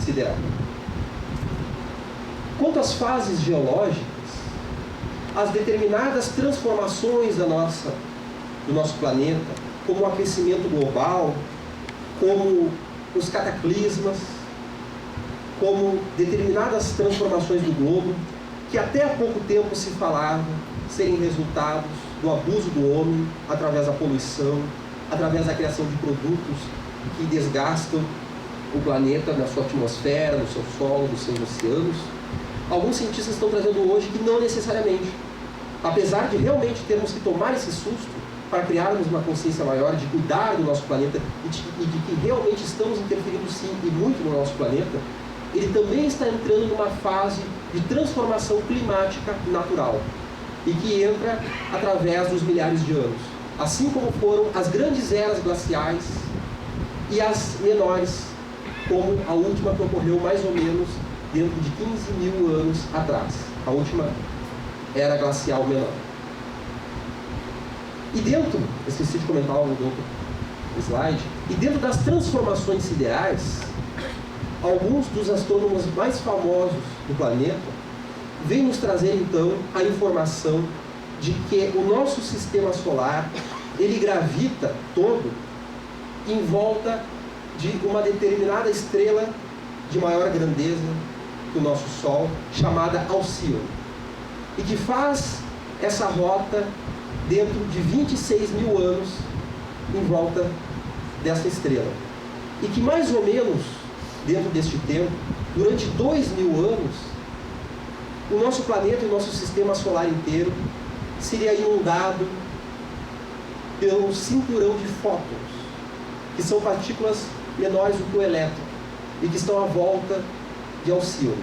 sideral. Quanto às fases geológicas, as determinadas transformações do nosso planeta, como o aquecimento global, como os cataclismas, como determinadas transformações do globo, que até há pouco tempo se falava serem resultados do abuso do homem através da poluição, através da criação de produtos que desgastam o planeta na sua atmosfera, no seu solo, nos seus oceanos. Alguns cientistas estão trazendo hoje que não necessariamente. Apesar de realmente termos que tomar esse susto para criarmos uma consciência maior de cuidar do nosso planeta e de que realmente estamos interferindo sim e muito no nosso planeta, ele também está entrando numa fase de transformação climática natural e que entra através dos milhares de anos. Assim como foram as grandes eras glaciais e as menores, como a última que ocorreu mais ou menos dentro de 15.000 anos atrás, a última era glacial menor. E dentro, esqueci de comentar algo do outro slide, e dentro das transformações siderais, alguns dos astrônomos mais famosos do planeta vêm nos trazer então a informação de que o nosso sistema solar, ele gravita todo em volta de uma determinada estrela de maior grandeza que o nosso Sol, chamada Alcíone, e que faz essa rota dentro de 26.000 anos em volta dessa estrela. E que mais ou menos, dentro deste tempo, durante 2.000 anos, o nosso planeta e o nosso sistema solar inteiro seria inundado pelo cinturão de fótons, que são partículas menores do que o elétron, e que estão à volta de Alcíone.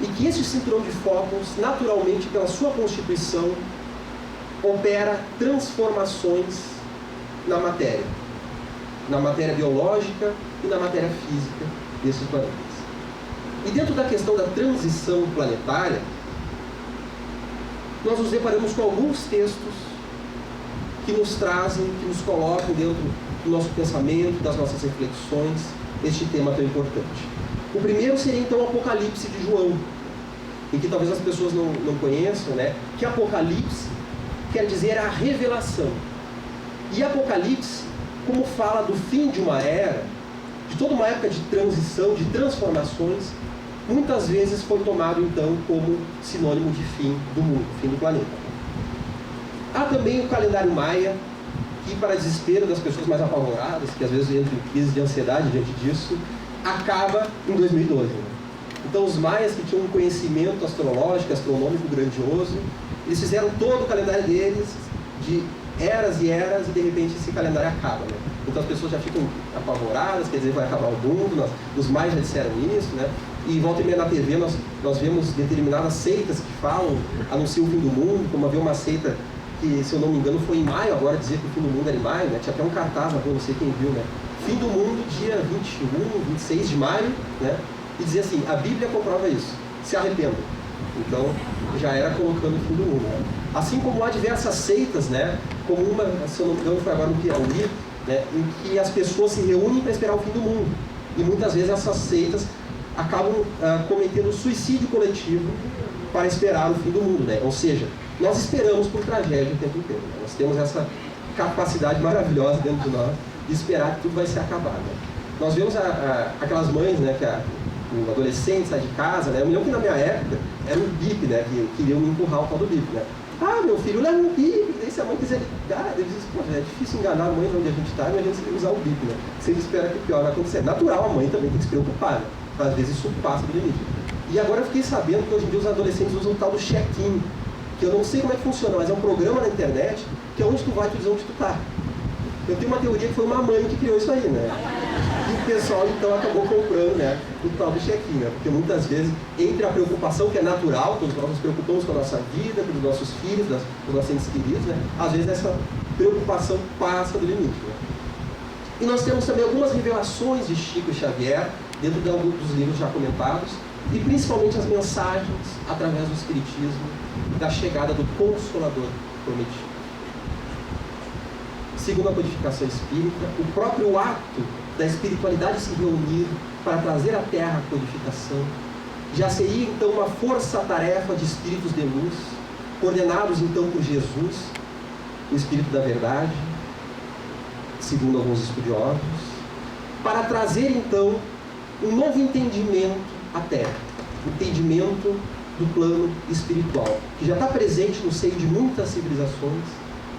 E que esse cinturão de fótons, naturalmente, pela sua constituição, opera transformações na matéria biológica e na matéria física desses planetas. E dentro da questão da transição planetária, nós nos deparamos com alguns textos que nos trazem, que nos colocam dentro do nosso pensamento, das nossas reflexões, este tema tão importante. O primeiro seria então o Apocalipse de João, em que talvez as pessoas não conheçam, né? Que Apocalipse quer dizer a revelação. E Apocalipse, como fala do fim de uma era, de toda uma época de transição, de transformações, muitas vezes foi tomado então como sinônimo de fim do mundo, fim do planeta. Há também o calendário maia, que para desespero das pessoas mais apavoradas, que às vezes entram em crise de ansiedade diante disso, acaba em 2012. Né? Então os maias, que tinham um conhecimento astrológico, astronômico grandioso, eles fizeram todo o calendário deles de eras e eras, e de repente esse calendário acaba. Né? Então as pessoas já ficam apavoradas, quer dizer, vai acabar o mundo, os maias já disseram isso, né? E volta e meia na TV nós vemos determinadas seitas que falam, anunciam o fim do mundo, como havia uma seita que, se eu não me engano, foi em maio, agora dizer que o fim do mundo era em maio, né? Tinha até um cartaz na rua, não sei quem viu, né? Fim do mundo, dia 21, 26 de maio, né? E dizia assim, a Bíblia comprova isso, se arrependa. Então, já era colocando o fim do mundo. Né? Assim como há diversas seitas, né? Como uma, se eu não me engano, foi agora no Piauí, né? Em que as pessoas se reúnem para esperar o fim do mundo. E muitas vezes essas seitas acabam cometendo suicídio coletivo para esperar o fim do mundo, né? Ou seja, nós esperamos por tragédia o tempo inteiro. Né? Nós temos essa capacidade maravilhosa dentro de nós de esperar que tudo vai se acabar. Né? Nós vemos aquelas mães, né, que o adolescente sai de casa, né? Eu me lembro que na minha época era um bip, né? Que queriam me empurrar o tal do bip, né? Ah, meu filho, leva um bip, daí se a mãe quiser ligar, eles dizem, pô, é difícil enganar a mãe onde a gente está, mas a gente usar o bip, né? Você espera que o pior vai acontecer. Natural, a mãe também tem que se preocupar, né? Às vezes isso passa do limite. E agora eu fiquei sabendo que hoje em dia os adolescentes usam o tal do check-in, que eu não sei como é que funciona, mas é um programa na internet que é onde tu vai, tu diz onde tu tá. Eu tenho uma teoria que foi uma mãe que criou isso aí, né? E o pessoal então acabou comprando, né, o tal do check-in, né? Porque muitas vezes, entre a preocupação que é natural, todos nós nos preocupamos com a nossa vida, com os nossos filhos, com os nossos entes queridos, né? Às vezes essa preocupação passa do limite, né? E nós temos também algumas revelações de Chico Xavier, dentro de alguns dos livros já comentados, e principalmente as mensagens, através do Espiritismo, da chegada do Consolador prometido. Segundo a codificação espírita, o próprio ato da espiritualidade se reunir para trazer à Terra a codificação. Já seria então uma força-tarefa de espíritos de luz, coordenados então por Jesus, o Espírito da Verdade, segundo alguns estudiosos, para trazer então um novo entendimento à Terra, entendimento do plano espiritual, que já está presente no seio de muitas civilizações,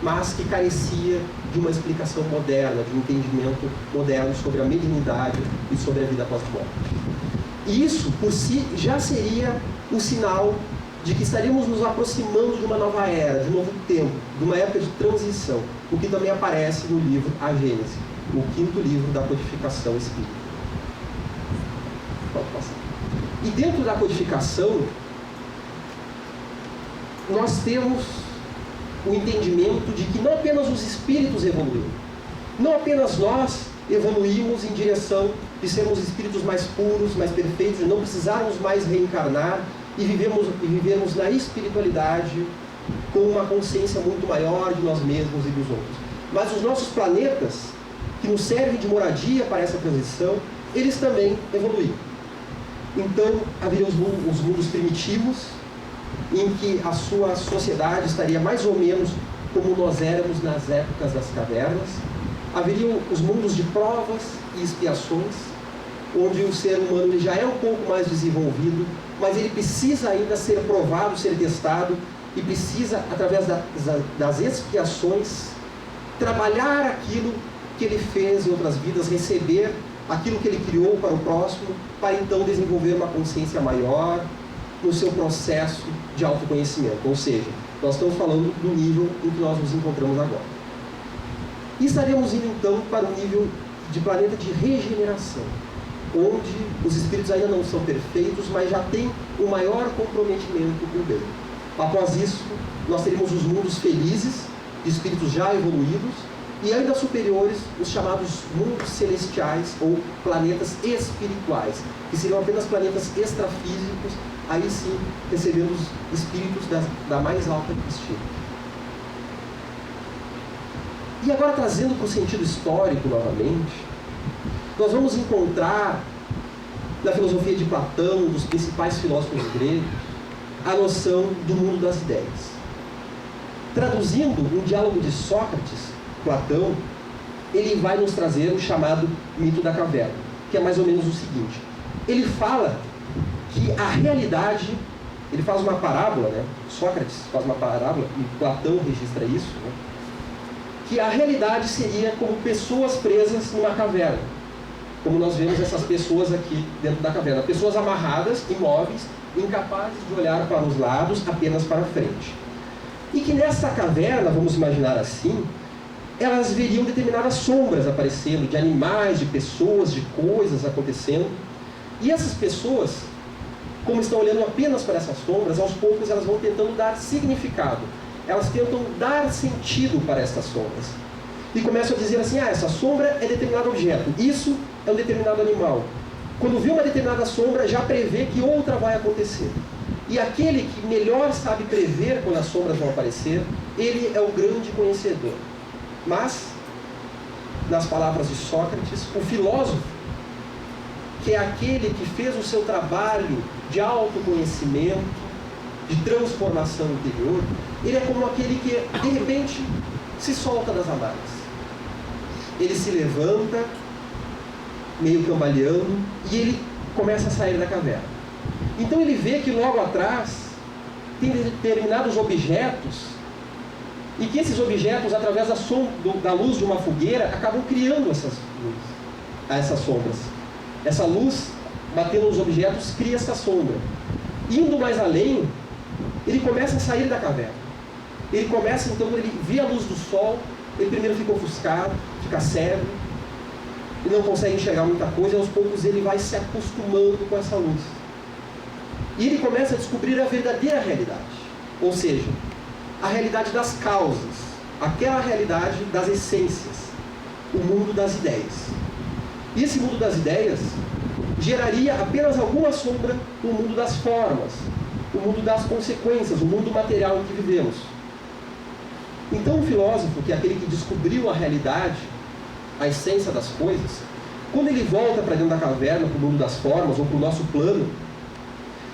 mas que carecia de uma explicação moderna, de um entendimento moderno sobre a mediunidade e sobre a vida após a morte. E isso, por si, já seria um sinal de que estaríamos nos aproximando de uma nova era, de um novo tempo, de uma época de transição, o que também aparece no livro A Gênese, o 5º livro da codificação espírita. Pode passar. E dentro da codificação, nós temos o entendimento de que não apenas os espíritos evoluíram, não apenas nós evoluímos em direção de sermos espíritos mais puros, mais perfeitos, de não precisarmos mais reencarnar e vivermos na espiritualidade com uma consciência muito maior de nós mesmos e dos outros. Mas os nossos planetas, que nos servem de moradia para essa transição, eles também evoluíram. Então, haveriam os mundos primitivos, em que a sua sociedade estaria mais ou menos como nós éramos nas épocas das cavernas. Haveriam os mundos de provas e expiações, onde o ser humano ele já é um pouco mais desenvolvido, mas ele precisa ainda ser provado, ser testado, e precisa, através das expiações, trabalhar aquilo que ele fez em outras vidas, receber aquilo que ele criou para o próximo, para então desenvolver uma consciência maior no seu processo de autoconhecimento. Ou seja, nós estamos falando do nível em que nós nos encontramos agora. E estaremos indo então para o nível de planeta de regeneração, onde os espíritos ainda não são perfeitos, mas já têm um maior comprometimento com o bem. Após isso, nós teremos os mundos felizes, de espíritos já evoluídos, e ainda superiores, os chamados mundos celestiais, ou planetas espirituais, que seriam apenas planetas extrafísicos, aí sim recebemos espíritos da mais alta estima. E agora, trazendo para o sentido histórico novamente, nós vamos encontrar na filosofia de Platão, dos principais filósofos gregos, a noção do mundo das ideias. Traduzindo um diálogo de Sócrates, Platão, ele vai nos trazer o chamado mito da caverna, que é mais ou menos o seguinte. Ele fala que a realidade, ele faz uma parábola, né? Sócrates faz uma parábola, e Platão registra isso, né? Que a realidade seria como pessoas presas numa caverna, como nós vemos essas pessoas aqui dentro da caverna, pessoas amarradas, imóveis, incapazes de olhar para os lados, apenas para frente. E que nessa caverna, vamos imaginar assim, elas veriam determinadas sombras aparecendo, de animais, de pessoas, de coisas acontecendo. E essas pessoas, como estão olhando apenas para essas sombras, aos poucos elas vão tentando dar significado. Elas tentam dar sentido para essas sombras. E começam a dizer assim, essa sombra é determinado objeto, isso é um determinado animal. Quando vê uma determinada sombra, já prevê que outra vai acontecer. E aquele que melhor sabe prever quando as sombras vão aparecer, ele é o grande conhecedor. Mas, nas palavras de Sócrates, o filósofo, que é aquele que fez o seu trabalho de autoconhecimento, de transformação interior, ele é como aquele que, de repente, se solta das amarras. Ele se levanta, meio cambaleando, e ele começa a sair da caverna. Então ele vê que logo atrás tem determinados objetos, e que esses objetos, através da luz de uma fogueira, acabam criando essas sombras. Essa luz, batendo nos objetos, cria essa sombra. Indo mais além, ele começa a sair da caverna. Ele começa, então, ele vê a luz do sol, ele primeiro fica ofuscado, fica cego, ele não consegue enxergar muita coisa, e aos poucos ele vai se acostumando com essa luz. E ele começa a descobrir a verdadeira realidade. Ou seja, a realidade das causas, aquela realidade das essências, o mundo das ideias. E esse mundo das ideias geraria apenas alguma sombra no mundo das formas, o mundo das consequências, o mundo material em que vivemos. Então o filósofo, que é aquele que descobriu a realidade, a essência das coisas, Quando ele volta para dentro da caverna, para o mundo das formas, ou para o nosso plano,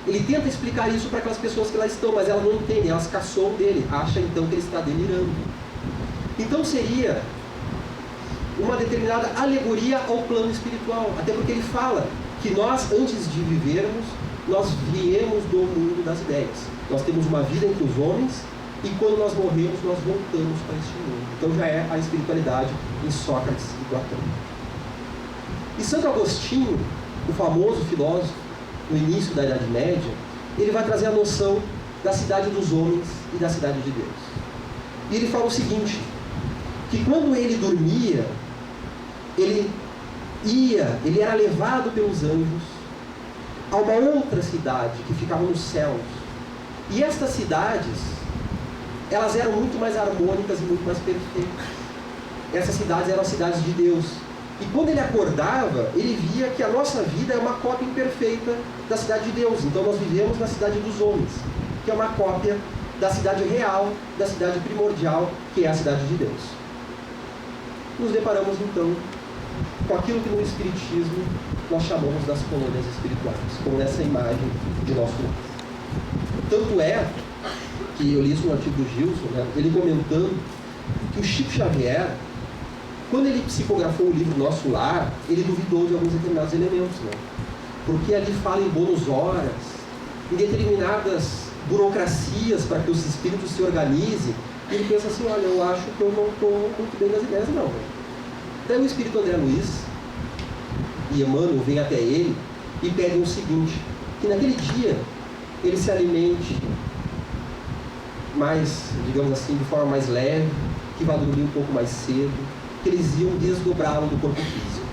ele tenta explicar isso para aquelas pessoas que lá estão, mas elas não entendem, elas caçoam dele, acham então que ele está delirando. Então seria uma determinada alegoria ao plano espiritual, até porque ele fala que nós, antes de vivermos, nós viemos do mundo das ideias. Nós temos uma vida entre os homens e quando nós morremos, nós voltamos para este mundo. Então já é a espiritualidade em Sócrates e Platão. E Santo Agostinho, o famoso filósofo no início da Idade Média, ele vai trazer a noção da cidade dos homens e da cidade de Deus. E ele fala o seguinte, que quando ele dormia, ele era levado pelos anjos a uma outra cidade que ficava nos céus. E estas cidades, elas eram muito mais harmônicas e muito mais perfeitas. Essas cidades eram as cidades de Deus. E quando ele acordava, ele via que a nossa vida é uma cópia imperfeita da cidade de Deus. Então nós vivemos na cidade dos homens, que é uma cópia da cidade real, da cidade primordial, que é a cidade de Deus. Nos deparamos então com aquilo que no Espiritismo nós chamamos das colônias espirituais, como nessa imagem de nosso lar. Tanto é que eu li isso no artigo do Gilson, né, ele comentando que o Chico Xavier, quando ele psicografou o livro Nosso Lar, ele duvidou de alguns determinados elementos, né? Porque ali fala em bônus horas, em determinadas burocracias para que os espíritos se organizem, e ele pensa assim, olha, eu acho que eu não estou muito bem nas ideias, não. Daí o espírito André Luiz e Emmanuel vêm até ele e pedem o seguinte, que naquele dia ele se alimente mais, digamos assim, de forma mais leve, que vá dormir um pouco mais cedo, que eles iam desdobrá-lo do corpo físico.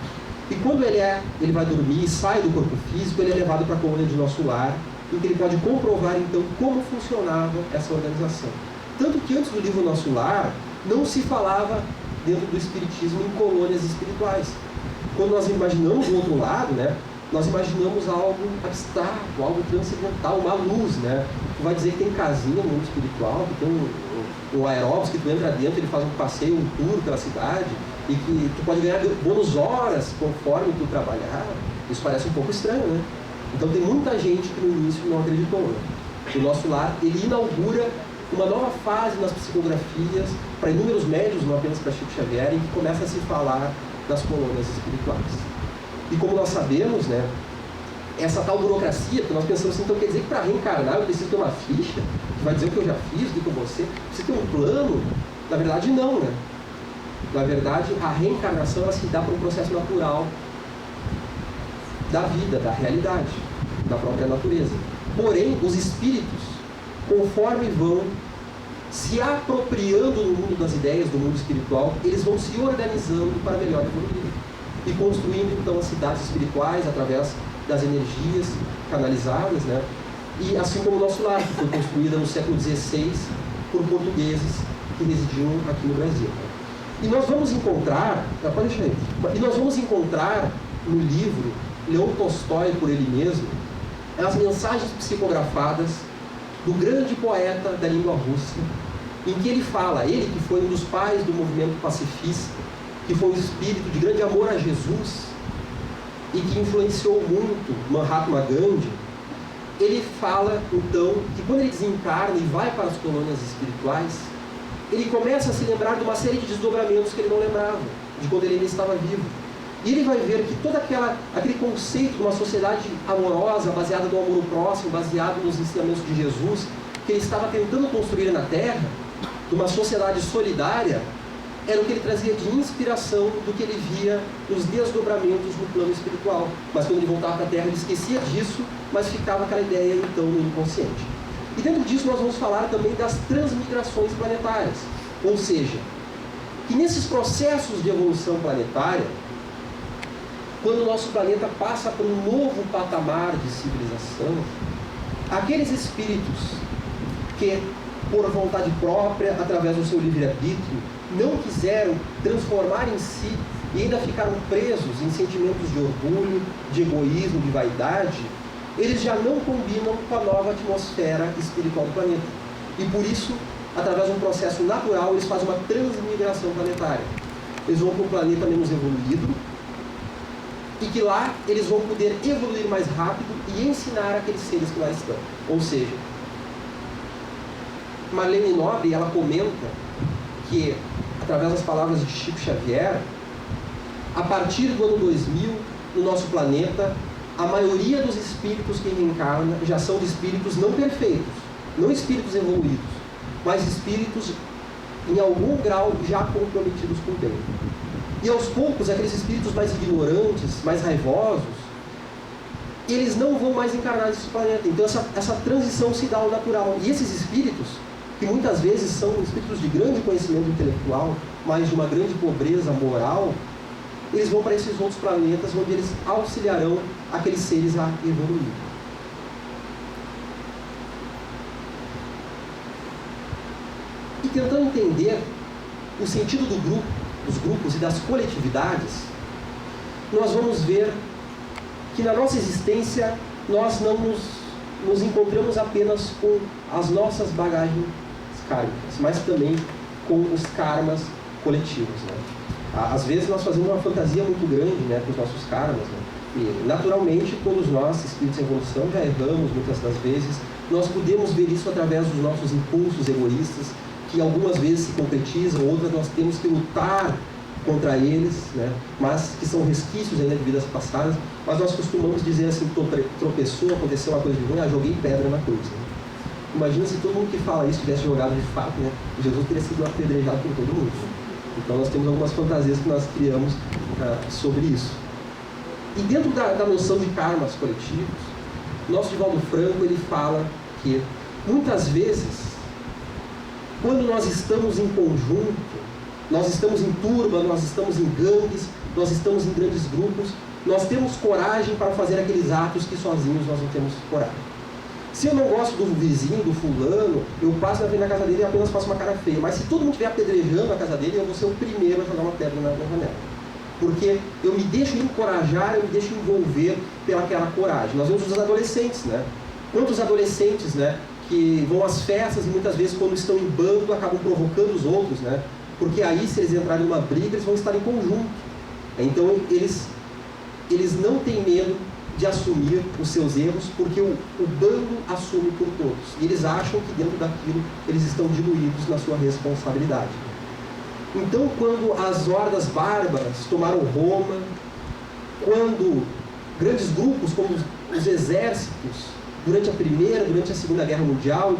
E quando ele vai dormir e sai do corpo físico, ele é levado para a colônia de Nosso Lar, em que ele pode comprovar então como funcionava essa organização. Tanto que antes do livro Nosso Lar, não se falava dentro do Espiritismo em colônias espirituais. Quando nós imaginamos o outro lado, né, nós imaginamos algo abstrato, algo transcendental, uma luz, né? Tu vai dizer que tem casinha no mundo espiritual, que tem um aeróbus, que tu entra dentro, ele faz um passeio, um tour pela cidade, e que tu pode ganhar bônus horas conforme tu trabalhar. Isso parece um pouco estranho, né? Então tem muita gente que no início não acreditou, né? O Nosso Lar, ele inaugura uma nova fase nas psicografias para inúmeros médiuns, não apenas para Chico Xavier, em que começa a se falar das colônias espirituais. E como nós sabemos, né, essa tal burocracia, porque nós pensamos assim, então quer dizer que para reencarnar eu preciso ter uma ficha que vai dizer o que eu já fiz, o que eu vou ser, preciso ter um plano? Na verdade não, né? Na verdade a reencarnação ela se dá por um processo natural da vida, da realidade, da própria natureza. Porém, os espíritos, conforme vão se apropriando do mundo das ideias, do mundo espiritual, eles vão se organizando para melhor evoluir. E construindo então as cidades espirituais através das energias canalizadas, né? E assim como o Nosso Lar, que foi construída no século XVI por portugueses que residiam aqui no Brasil. E nós vamos encontrar, pode deixar aí, e nós vamos encontrar no livro Leão Tolstói, por ele mesmo, as mensagens psicografadas do grande poeta da língua russa, em que ele fala, ele que foi um dos pais do movimento pacifista, que foi um espírito de grande amor a Jesus e que influenciou muito Mahatma Gandhi, ele fala então que quando ele desencarna e vai para as colônias espirituais, ele começa a se lembrar de uma série de desdobramentos que ele não lembrava, de quando ele ainda estava vivo. E ele vai ver que todo aquele conceito de uma sociedade amorosa, baseada no amor ao próximo, baseado nos ensinamentos de Jesus, que ele estava tentando construir na Terra, de uma sociedade solidária, era o que ele trazia de inspiração do que ele via nos desdobramentos no plano espiritual. Mas quando ele voltava para a Terra, ele esquecia disso, mas ficava aquela ideia então no inconsciente. E dentro disso nós vamos falar também das transmigrações planetárias. Ou seja, que nesses processos de evolução planetária, quando o nosso planeta passa por um novo patamar de civilização, aqueles espíritos que, por vontade própria, através do seu livre-arbítrio, não quiseram transformar em si e ainda ficaram presos em sentimentos de orgulho, de egoísmo, de vaidade, eles já não combinam com a nova atmosfera espiritual do planeta. E por isso, através de um processo natural, eles fazem uma transmigração planetária. Eles vão para um planeta menos evoluído, e que lá eles vão poder evoluir mais rápido e ensinar aqueles seres que lá estão. Ou seja, Marlene Nobre, ela comenta que, através das palavras de Chico Xavier, a partir do ano 2000, no nosso planeta, a maioria dos espíritos que reencarnam já são de espíritos não perfeitos, não espíritos evoluídos, mas espíritos em algum grau já comprometidos com o bem. E aos poucos, aqueles espíritos mais ignorantes, mais raivosos, eles não vão mais encarnar nesse planeta. Então essa transição se dá ao natural. E esses espíritos, que muitas vezes são espíritos de grande conhecimento intelectual, mas de uma grande pobreza moral, eles vão para esses outros planetas onde eles auxiliarão aqueles seres a evoluir. E tentando entender o sentido do grupo, dos grupos e das coletividades, nós vamos ver que na nossa existência nós não nos encontramos apenas com as nossas bagagens kármicas, mas também com os karmas coletivos, né? Às vezes nós fazemos uma fantasia muito grande, né, com os nossos karmas, né? E naturalmente todos nós, espíritos em evolução, já erramos muitas das vezes. Nós podemos ver isso através dos nossos impulsos egoístas, que algumas vezes se concretizam, outras nós temos que lutar contra eles, né? Mas que são resquícios ainda de vidas passadas. Mas nós costumamos dizer assim, tropeçou, aconteceu uma coisa de ruim, joguei pedra na cruz, né? Imagina se todo mundo que fala isso tivesse jogado de fato, né? Jesus teria sido apedrejado por todo mundo, né? Então nós temos algumas fantasias que nós criamos sobre isso. E dentro da noção de karmas coletivos, nosso Divaldo Franco, ele fala que muitas vezes, quando nós estamos em conjunto, nós estamos em turma, nós estamos em gangues, nós estamos em grandes grupos, nós temos coragem para fazer aqueles atos que sozinhos nós não temos coragem. Se eu não gosto do vizinho, do fulano, eu passo na frente da casa dele e apenas faço uma cara feia. Mas se todo mundo estiver apedrejando a casa dele, eu vou ser o primeiro a jogar uma pedra na janela. Porque eu me deixo encorajar, eu me deixo envolver pelaquela coragem. Nós vemos os adolescentes, né? Quantos adolescentes, né, que vão às festas e muitas vezes quando estão em bando acabam provocando os outros, né? Porque aí, se eles entrarem numa briga, eles vão estar em conjunto. Então eles não têm medo de assumir os seus erros, porque o bando assume por todos. E eles acham que dentro daquilo eles estão diluídos na sua responsabilidade. Então, quando as hordas bárbaras tomaram Roma, quando grandes grupos como os exércitos, durante a Primeira, durante a Segunda Guerra Mundial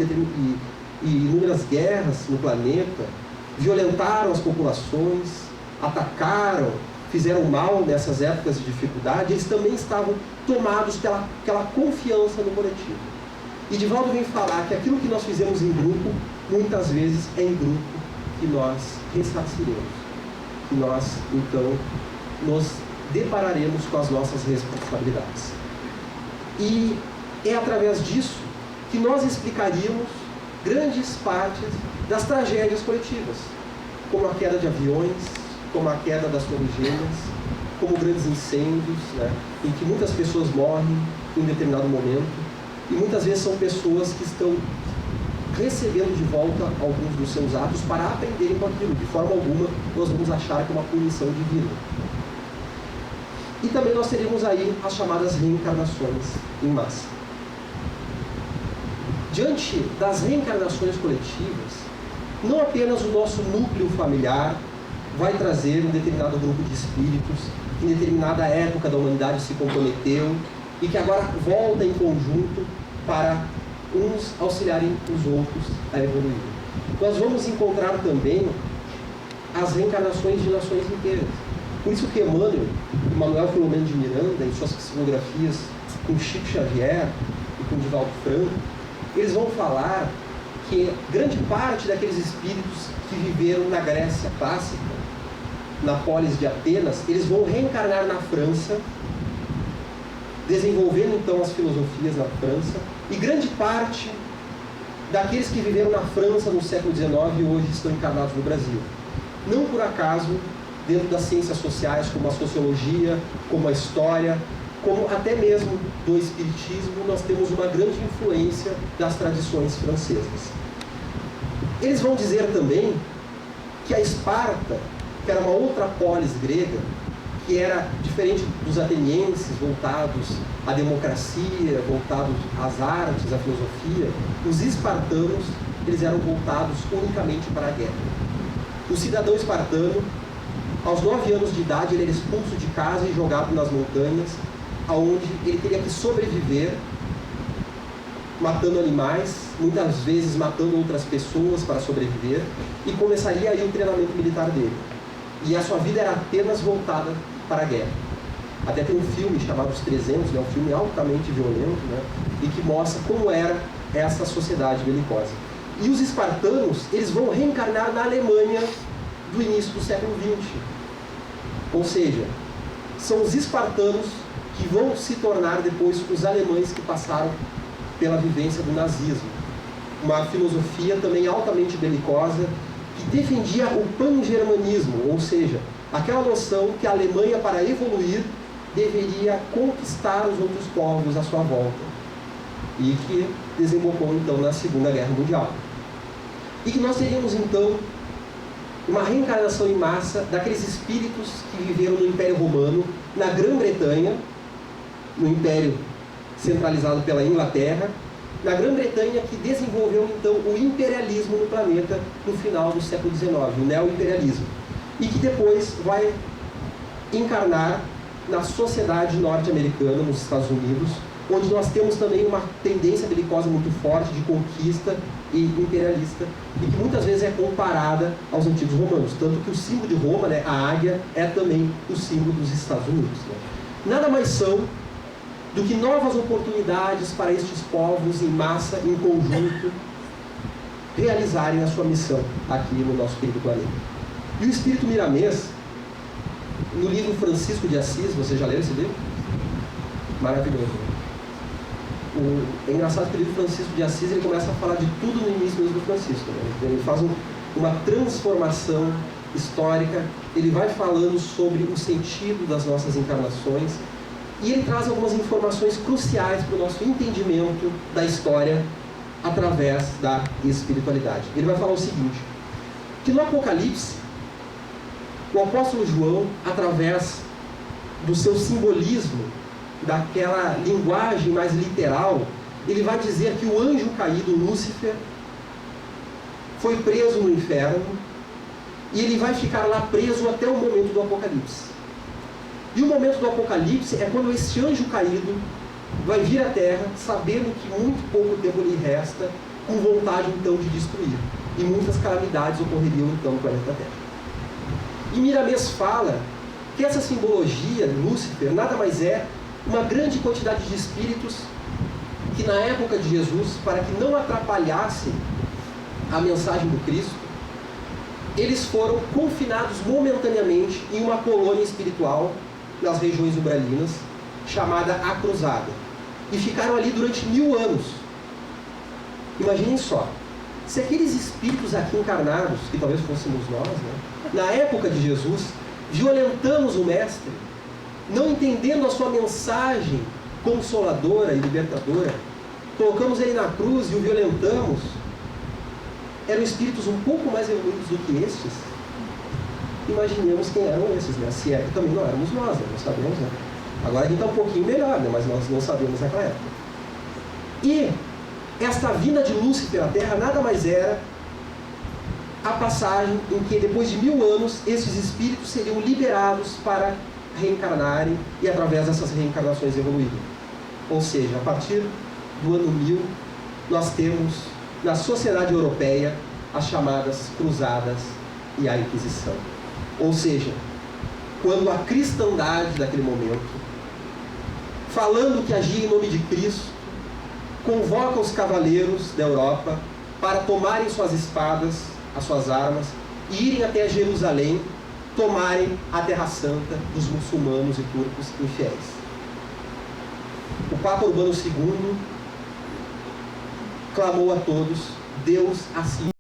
e inúmeras guerras no planeta, violentaram as populações, atacaram, fizeram mal nessas épocas de dificuldade, eles também estavam tomados pelaquela confiança no coletivo. E Divaldo vem falar que aquilo que nós fizemos em grupo, muitas vezes é em grupo que nós ressarciremos, que nós, então, nos depararemos com as nossas responsabilidades. E é através disso que nós explicaríamos grandes partes das tragédias coletivas, como a queda de aviões, como a queda das torres gêmeas, como grandes incêndios, né, em que muitas pessoas morrem em um determinado momento, e muitas vezes são pessoas que estão recebendo de volta alguns dos seus atos para aprenderem com aquilo. De forma alguma nós vamos achar que é uma punição divina. E também nós teríamos aí as chamadas reencarnações em massa. Diante das reencarnações coletivas, não apenas o nosso núcleo familiar vai trazer um determinado grupo de espíritos que em determinada época da humanidade se comprometeu e que agora volta em conjunto para uns auxiliarem os outros a evoluir. Nós vamos encontrar também as reencarnações de nações inteiras. Por isso que Emmanuel Filomeno de Miranda, em suas psicografias com Chico Xavier e com Divaldo Franco, eles vão falar que grande parte daqueles espíritos que viveram na Grécia clássica, na polis de Atenas, eles vão reencarnar na França, desenvolvendo então as filosofias na França, e grande parte daqueles que viveram na França no século XIX hoje estão encarnados no Brasil. Não por acaso, dentro das ciências sociais, como a sociologia, como a história, como até mesmo do espiritismo, nós temos uma grande influência das tradições francesas. Eles vão dizer também que a Esparta, que era uma outra polis grega, que era diferente dos atenienses, voltados à democracia, voltados às artes, à filosofia. Os espartanos, eles eram voltados unicamente para a guerra. O cidadão espartano, aos 9 anos de idade, ele era expulso de casa e jogado nas montanhas, onde ele teria que sobreviver, matando animais, muitas vezes matando outras pessoas para sobreviver, e começaria aí o treinamento militar dele. E a sua vida era apenas voltada para a guerra. Até tem um filme chamado Os 300, um filme altamente violento, e que mostra como era essa sociedade belicosa. E os espartanos, eles vão reencarnar na Alemanha do início do século XX. Ou seja, são os espartanos que vão se tornar depois os alemães que passaram pela vivência do nazismo. Uma filosofia também altamente belicosa, que defendia o pan-germanismo, ou seja, aquela noção que a Alemanha, para evoluir, deveria conquistar os outros povos à sua volta, e que desembocou então na Segunda Guerra Mundial. E que nós teríamos então uma reencarnação em massa daqueles espíritos que viveram no Império Romano, na Grã-Bretanha, no Império centralizado pela Inglaterra, na Grã-Bretanha, que desenvolveu então o imperialismo no planeta no final do século XIX, o neo-imperialismo, e que depois vai encarnar na sociedade norte-americana, nos Estados Unidos, onde nós temos também uma tendência belicosa muito forte de conquista e imperialista, e que muitas vezes é comparada aos antigos romanos, tanto que o símbolo de Roma, a águia, é também o símbolo dos Estados Unidos. Nada mais são do que novas oportunidades para estes povos em massa, em conjunto, realizarem a sua missão aqui no nosso querido planeta. E o Espírito Miramês, no livro Francisco de Assis, vocês já leram esse livro? Maravilhoso. É engraçado que o livro Francisco de Assis, ele começa a falar de tudo no início do livro Francisco. Ele faz uma transformação histórica, ele vai falando sobre o sentido das nossas encarnações, e ele traz algumas informações cruciais para o nosso entendimento da história através da espiritualidade. Ele vai falar o seguinte, que no Apocalipse, o apóstolo João, através do seu simbolismo, daquela linguagem mais literal, ele vai dizer que o anjo caído, Lúcifer, foi preso no inferno, e ele vai ficar lá preso até o momento do Apocalipse. E o momento do Apocalipse é quando esse anjo caído vai vir à Terra, sabendo que muito pouco tempo lhe resta, com vontade então de destruir. E muitas calamidades ocorreriam então no planeta Terra. E Miramês fala que essa simbologia de Lúcifer nada mais é uma grande quantidade de espíritos que na época de Jesus, para que não atrapalhasse a mensagem do Cristo, eles foram confinados momentaneamente em uma colônia espiritual nas regiões umbralinas, chamada A Cruzada, e ficaram ali durante 1000 anos. Imaginem só, se aqueles espíritos aqui encarnados, que talvez fôssemos nós, na época de Jesus, violentamos o Mestre, não entendendo a sua mensagem consoladora e libertadora, colocamos ele na cruz e o violentamos, eram espíritos um pouco mais evoluídos do que estes. Imaginemos quem eram esses, se é que também não éramos nós, não sabemos. Agora a gente está um pouquinho melhor, mas nós não sabemos naquela época. E esta vinda de Lúcifer à Terra nada mais era a passagem em que, depois de 1000 anos, esses espíritos seriam liberados para reencarnarem e através dessas reencarnações evoluírem. Ou seja, a partir do ano 1000, nós temos na sociedade europeia as chamadas Cruzadas e a Inquisição. Ou seja, quando a cristandade daquele momento, falando que agia em nome de Cristo, convoca os cavaleiros da Europa para tomarem suas espadas, as suas armas, e irem até Jerusalém, tomarem a Terra Santa dos muçulmanos e turcos infiéis. O Papa Urbano II clamou a todos: Deus assim